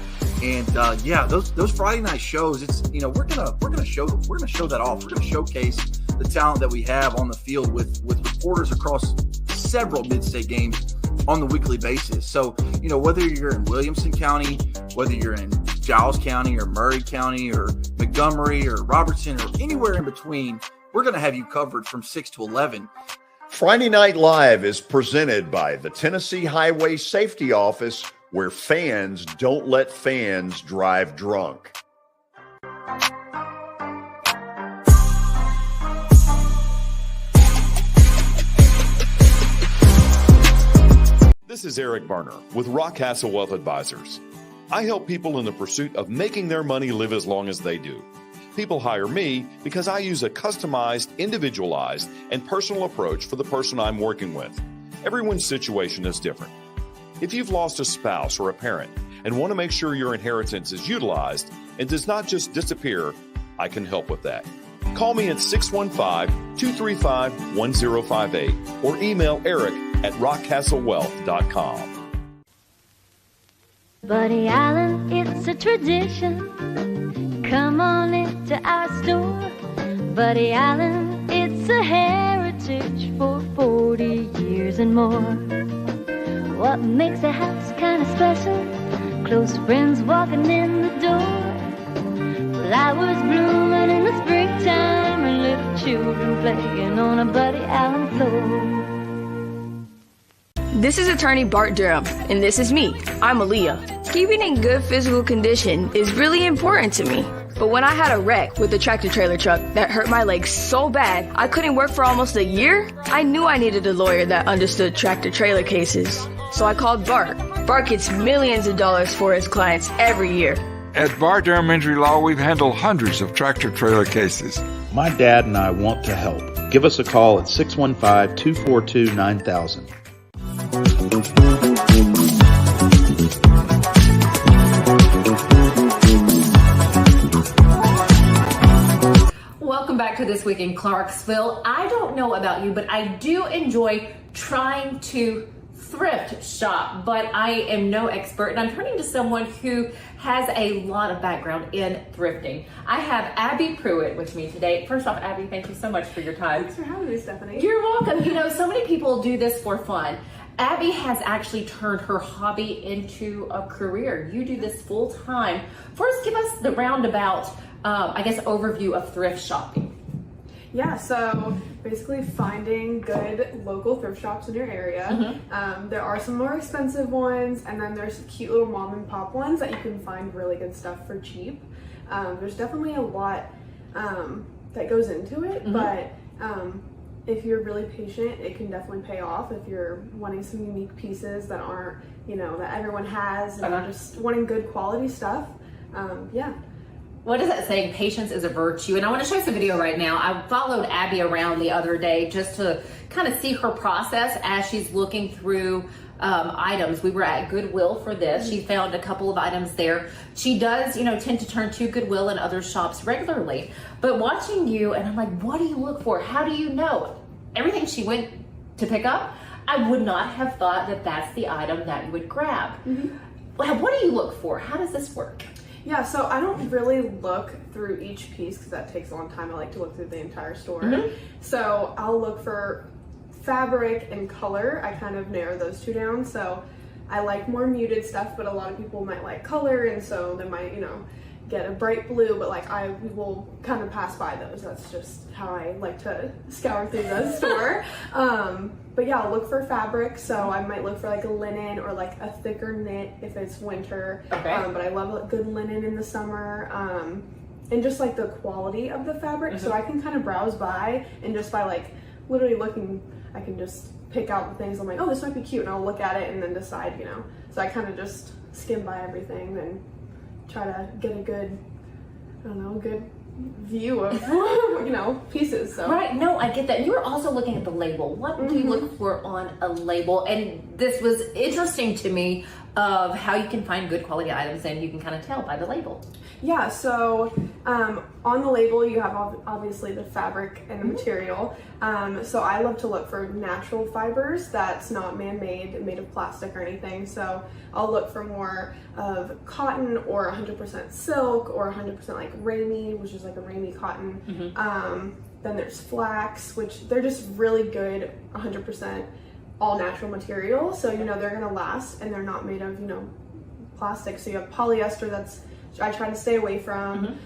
And those Friday night shows, it's we're gonna show that off. We're gonna showcase the talent that we have on the field with reporters across several mid-state games on the weekly basis. So whether you're in Williamson County, whether you're in Giles County or Murray County or Montgomery or Robertson or anywhere in between, we're gonna have you covered from 6 to 11. Friday Night Live is presented by the Tennessee Highway Safety Office, where fans don't let fans drive drunk. This is Eric Berner with Rockcastle Wealth Advisors. I help people in the pursuit of making their money live as long as they do. People hire me because I use a customized, individualized, and personal approach for the person I'm working with. Everyone's situation is different. If you've lost a spouse or a parent and want to make sure your inheritance is utilized and does not just disappear, I can help with that. Call me at 615-235-1058 or email eric@rockcastlewealth.com. Buddy Allen, it's a tradition. Come on into our store. Buddy Allen, it's a heritage for 40 years and more. What makes a house kind of special? Close friends walking in the door. Flowers blooming in the springtime and little children playing on a Buddy Allen floor. This is attorney Bart Durham, and this is me. I'm Aaliyah. Keeping in good physical condition is really important to me. But when I had a wreck with a tractor trailer truck that hurt my legs so bad I couldn't work for almost a year, I knew I needed a lawyer that understood tractor trailer cases. So I called Bart. Bart gets millions of dollars for his clients every year. At Bart Durham Injury Law, we've handled hundreds of tractor trailer cases. My dad and I want to help. Give us a call at 615-242-9000. Welcome back to This Week in Clarksville. I don't know about you, but I do enjoy trying to thrift shop, but I am no expert, and I'm turning to someone who has a lot of background in thrifting. I have Abby Pruitt with me today. First off, Abby, thank you so much for your time. Thanks for having me, Stephanie. You're welcome. You know, so many people do this for fun. Abby has actually turned her hobby into a career. You do this full time. First, give us the roundabout, overview of thrift shopping. Yeah, so basically finding good local thrift shops in your area. There are some more expensive ones, and then there's cute little mom and pop ones that you can find really good stuff for cheap. There's definitely a lot that goes into it, but if you're really patient, it can definitely pay off if you're wanting some unique pieces that aren't, that everyone has, and you're just wanting good quality stuff. Yeah. What is that saying? Patience is a virtue. And I want to show us a video right now. I followed Abby around the other day just to kind of see her process as she's looking through items. We were at Goodwill for this. She found a couple of items there. She does, tend to turn to Goodwill and other shops regularly. But watching you, and I'm like, what do you look for? How do you know? Everything she went to pick up, I would not have thought that that's the item that you would grab. What do you look for? How does this work? Yeah, so I don't really look through each piece because that takes a long time. I like to look through the entire store. So I'll look for fabric and color. I kind of narrow those two down. So I like more muted stuff, but a lot of people might like color, and so they might, get a bright blue, but I will kind of pass by those. That's just how I like to scour through the store. But yeah, I'll look for fabric. So I might look for a linen or a thicker knit if it's winter. But I love a good linen in the summer. And just the quality of the fabric. So I can kind of browse by, and just by literally looking, I can just pick out the things I'm like, oh, this might be cute, and I'll look at it and then decide, So I kind of just skim by everything and try to get a good, good view of, pieces. So. Right, no, I get that. You were also looking at the label. What do you look for on a label? And this was interesting to me of how you can find good quality items, and you can kind of tell by the label. Yeah, so on the label you have obviously the fabric and the material. So I love to look for natural fibers that's not man-made, made of plastic or anything. So I'll look for more of cotton or 100% silk or 100% ramie, which is a ramie cotton. Then there's flax, which they're just really good 100% all natural material. So they're gonna last, and they're not made of plastic. So you have polyester, that's I try to stay away from.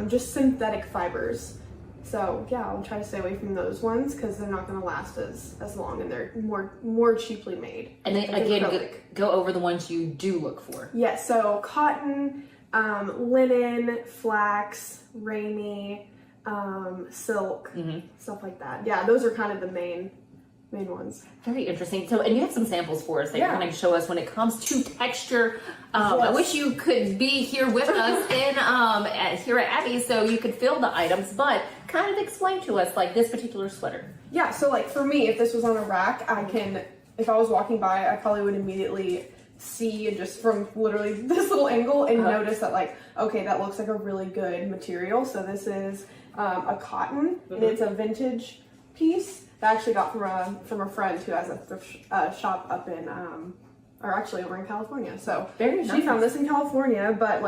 Just synthetic fibers. So yeah, I'll try to stay away from those ones because they're not going to last as long, and they're more cheaply made. And then again, go over the ones you do look for. Yeah, so cotton, linen, flax, ramie, silk, stuff like that. Yeah, those are kind of the main ones. Very interesting. So, and you have some samples for us that you're going to show us when it comes to texture. I wish you could be here with us here at Abby so you could feel the items, but kind of explain to us this particular sweater. Yeah, so for me, if this was on a rack, if I was walking by, I probably would immediately see just from literally this little angle and notice that okay, that looks like a really good material. So this is a cotton, and it's a vintage piece. I actually got from a friend who has a thrift shop up in, or actually over in California. So she found this in California, but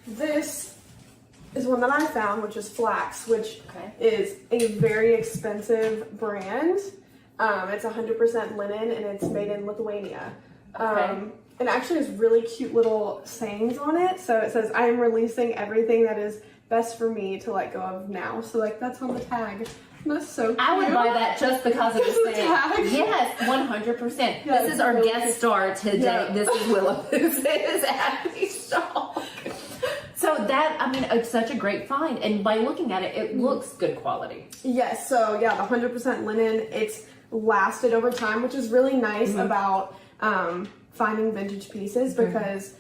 this is one that I found, which is Flax, which is a very expensive brand. It's 100% linen, and it's made in Lithuania. And actually has really cute little sayings on it. So it says, "I am releasing everything that is best for me to let go of now." So that's on the tag. That's so cute. I would buy that just because of the thing. Yes, 100%. This is our guest star today. Yeah. This is Willa. This is Abby Shaw. So it's such a great find. And by looking at it, it looks good quality. Yes. So yeah, the 100% linen, it's lasted over time, which is really nice about finding vintage pieces, because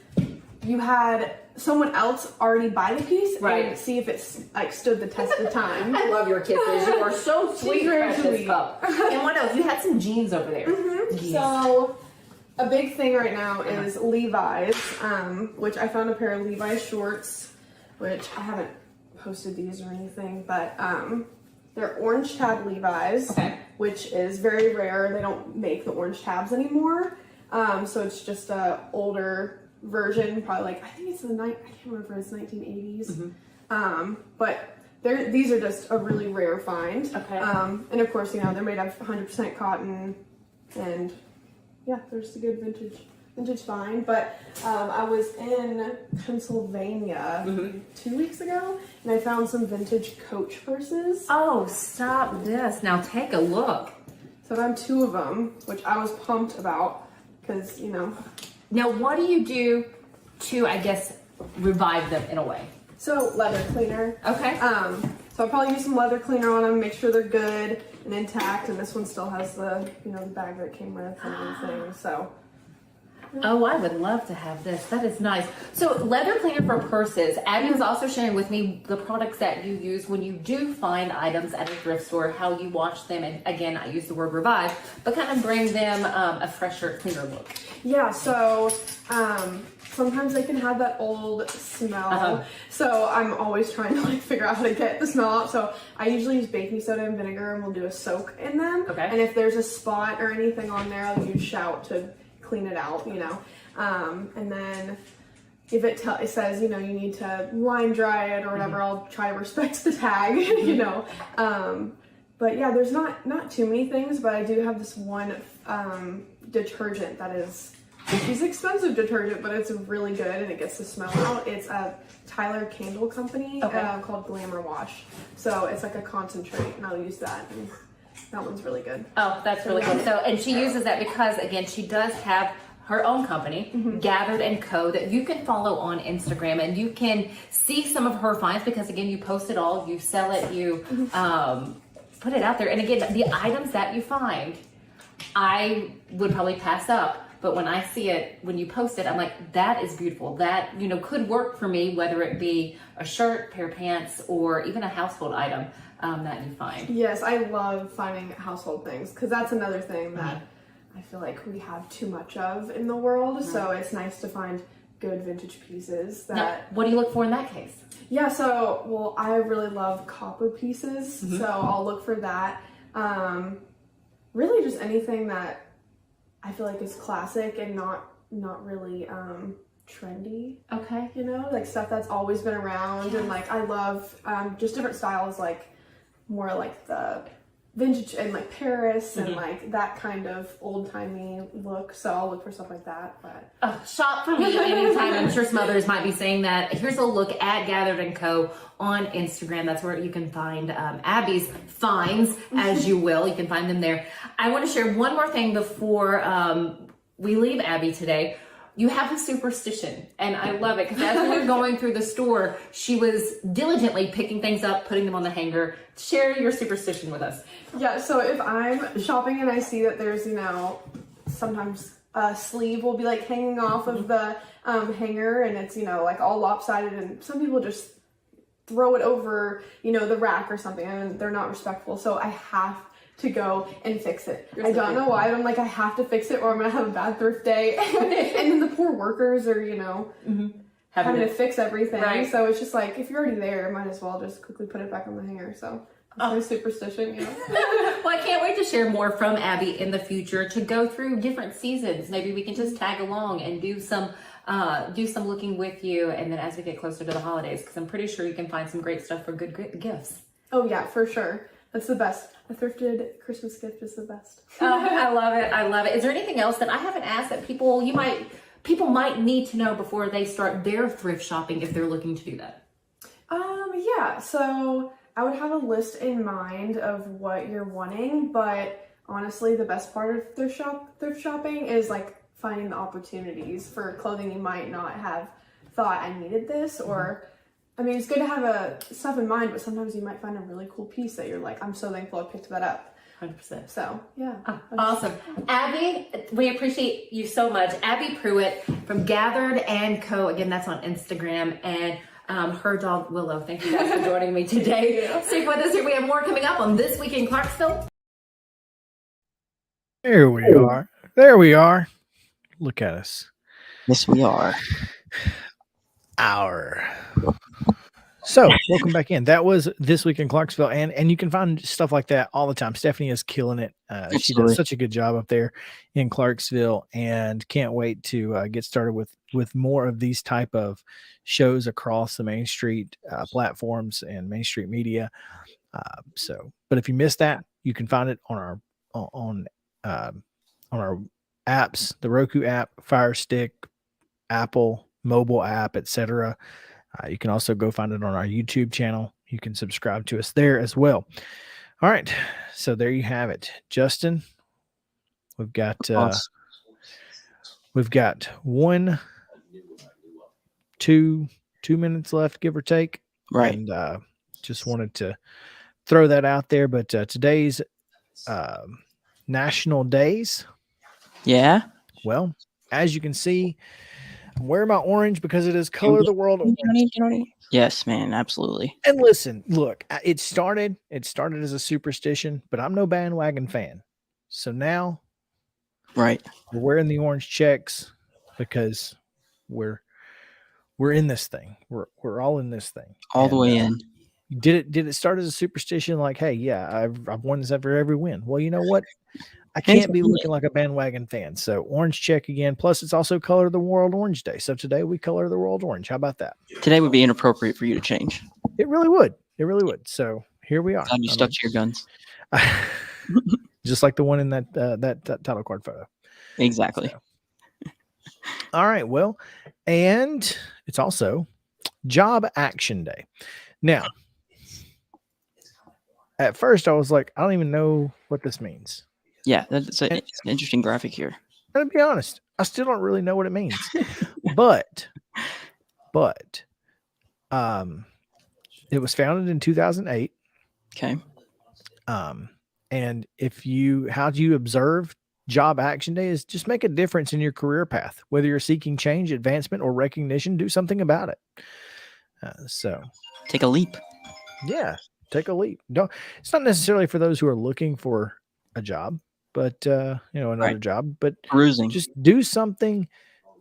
you had someone else already buy the piece and see if it's stood the test of time. I love your kisses. You are so sweet, precious pup. And what else? You had some jeans over there. Yes. So a big thing right now is Levi's, which I found a pair of Levi's shorts, which I haven't posted these or anything, but They're orange tab Levi's, which is very rare. They don't make the orange tabs anymore. So it's just a older version, probably like, I think it's I can't remember if it's 1980s. But these are just a really rare find. And of course, they're made of 100% cotton, and yeah, they're just a good vintage find. But I was in Pennsylvania 2 weeks ago, and I found some vintage Coach purses. Oh, stop this. Now take a look. So I found 2 of them, which I was pumped about, because, Now, what do you do to, I guess, revive them in a way? So leather cleaner. Okay. So I'll probably use some leather cleaner on them, make sure they're good and intact. And this one still has the, the bag that it came with and everything. So. Oh, I would love to have this. That is nice. So leather cleaner for purses. Abby was also sharing with me the products that you use when you do find items at a thrift store, how you wash them. And again, I use the word revive, but kind of bring them a fresher, cleaner look. Yeah, so sometimes they can have that old smell. So I'm always trying to figure out how to get the smell out. So I usually use baking soda and vinegar, and we'll do a soak in them. And if there's a spot or anything on there, I'll use Shout to clean it out, and then if it says, you need to line dry it or whatever, I'll try to respect the tag, but yeah, there's not too many things, but I do have this one detergent that it's expensive detergent, but it's really good and it gets the smell out. It's a Tyler Candle Company called Glamour Wash. So it's like a concentrate, and I'll use that. And that one's really good. Oh, that's really good. So, and she uses that because, again, she does have her own company, Gathered & Co., that you can follow on Instagram, and you can see some of her finds because, again, you post it all, you sell it, you put it out there. And again, the items that you find, I would probably pass up. But when I see it, when you post it, I'm like, that is beautiful. That, could work for me, whether it be a shirt, pair of pants, or even a household item that you find. Yes, I love finding household things, because that's another thing that I feel like we have too much of in the world. So it's nice to find good vintage pieces. Now, what do you look for in that case? Yeah, so, I really love copper pieces. So I'll look for that. Really just anything that I feel like is classic and not really trendy. Okay. Like stuff that's always been around. And I love just different styles, more like the vintage and Paris and that kind of old-timey look. So I'll look for stuff like that. But shop for me anytime. I'm sure some others might be saying that. Here's a look at Gathered & Co. on Instagram. That's where you can find Abby's finds, as you will. You can find them there. I want to share one more thing before we leave Abby today. You have a superstition, and I love it, because as we were going through the store, she was diligently picking things up, putting them on the hanger. Share your superstition with us. Yeah, so if I'm shopping and I see that there's, sometimes a sleeve will be hanging off of the hanger, and it's, all lopsided, and some people just throw it over, the rack or something, and they're not respectful. So I have to go and fix it. I don't know why, but I'm I have to fix it or I'm gonna have a bad thrift day. And then the poor workers are, having to fix everything. Right. So it's just if you're already there, might as well just quickly put it back on the hanger. So that's my superstition, Well, I can't wait to share more from Abby in the future, to go through different seasons. Maybe we can just tag along and do some looking with you, and then as we get closer to the holidays, because I'm pretty sure you can find some great stuff for good gifts. Oh yeah, for sure. That's the best. A thrifted Christmas gift is the best. I love it. I love it. Is there anything else that I haven't asked that people might need to know before they start their thrift shopping, if they're looking to do that? Yeah. So I would have a list in mind of what you're wanting, but honestly, the best part of thrift shopping is finding the opportunities for clothing you might not have thought I needed this, or it's good to have stuff in mind, but sometimes you might find a really cool piece that you're I'm so thankful I picked that up. 100%. So, yeah. Awesome. Abby, we appreciate you so much. Abby Pruitt from Gathered & Co. Again, that's on Instagram. And her dog, Willow. Thank you guys for joining me today. Stick with us here. We have more coming up on This Week in Clarksville. There we are. There we are. Look at us. Yes, we are. Our So welcome back in. That was This Week in Clarksville, and you can find stuff like that all the time. Stephanie is killing it. She Absolutely. does such a good job up there in Clarksville, and can't wait to get started with more of these type of shows across the Main Street platforms and Main Street media. But if you missed that, you can find it on our apps, the Roku app, Fire Stick, Apple mobile app, etc. You can also go find it on our YouTube channel. You can subscribe to us there as well. All right, so there you have it, Justin. We've got 2 minutes left, give or take. Right. And just wanted to throw that out there. But today's national days. Yeah. Well, as you can see, I'm wearing my orange because it is color of the world orange. Yes, man, absolutely. And listen, look, it started as a superstition, but I'm no bandwagon fan. So now Right. we're wearing the orange checks because we're in this thing. We're all in this thing. All the way in. Did it start as a superstition like, hey, yeah, I've won this after every win? Well, you know what? I can't be looking like a bandwagon fan. So orange check again. Plus, it's also Color of the World Orange Day. So today we color the world orange. How about that? Today would be inappropriate for you to change. It really would. It really would. So here we are. You stuck to your guns. Just like the one in that title card photo. Exactly. So. All right. Well, and it's also Job Action Day. Now, at first I was like, I don't even know what this means. Yeah, it's an interesting graphic here. And to be honest, I still don't really know what it means. but it was founded in 2008. Okay. And how do you observe Job Action Day is just make a difference in your career path, whether you're seeking change, advancement, or recognition, do something about it. So take a leap. Yeah, take a leap. It's not necessarily for those who are looking for a job, but another job, but perusing. Just do something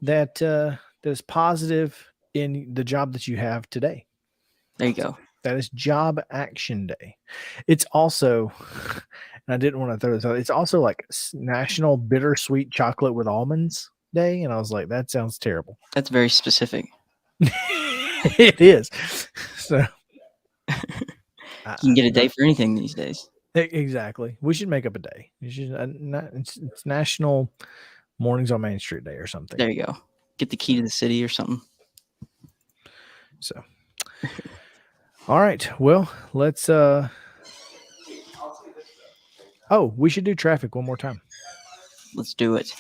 that is positive in the job that you have today. There you go. That is Job Action Day. It's also, and I didn't want to throw this out, it's also like National Bittersweet Chocolate with Almonds Day. And I was like, that sounds terrible. That's very specific. It is. So you can get a day for anything these days. Exactly. We should make up a day. It's National Mornings on Main Street Day or something. There you go. Get the key to the city or something. So, all right. Well, let's. We should do traffic one more time. Let's do it.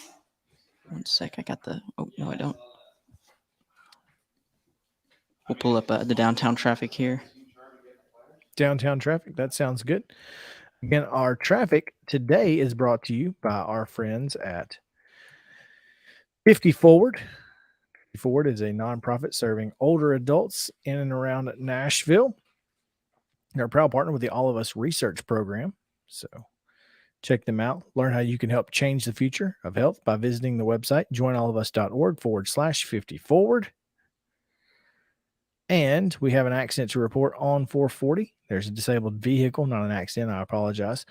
1 sec. I got the. Oh no, I don't. We'll pull up the downtown traffic here. Downtown traffic. That sounds good. Again, our traffic today is brought to you by our friends at 50 Forward. 50 Forward is a nonprofit serving older adults in and around Nashville. They're a proud partner with the All of Us Research Program. So check them out. Learn how you can help change the future of health by visiting the website, joinallofus.org/50 Forward. And we have an accident to report on 440. There's a disabled vehicle, not an accident. I apologize.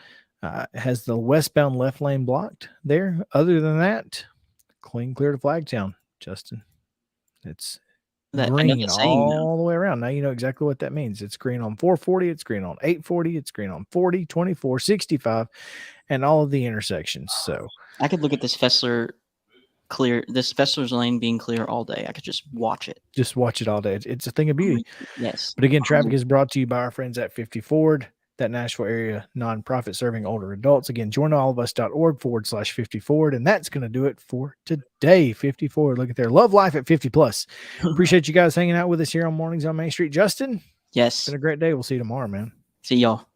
Has the westbound left lane blocked there. Other than that, clear to Flagtown, Justin. It's green all the way around. Now you know exactly what that means. It's green on 440. It's green on 840. It's green on 40, 24, 65, and all of the intersections. So I could look at this Fessler's lane being clear all day. I could just watch it. Just watch it all day. It's a thing of beauty. Yes. But again, traffic is brought to you by our friends at 50 Forward, that Nashville area nonprofit serving older adults. Again, joinallofus.org/50 Forward. And that's going to do it for today. 50 Forward. Look at there. Love life at 50 plus. Appreciate you guys hanging out with us here on Mornings on Main Street. Justin. Yes. It's been a great day. We'll see you tomorrow, man. See y'all.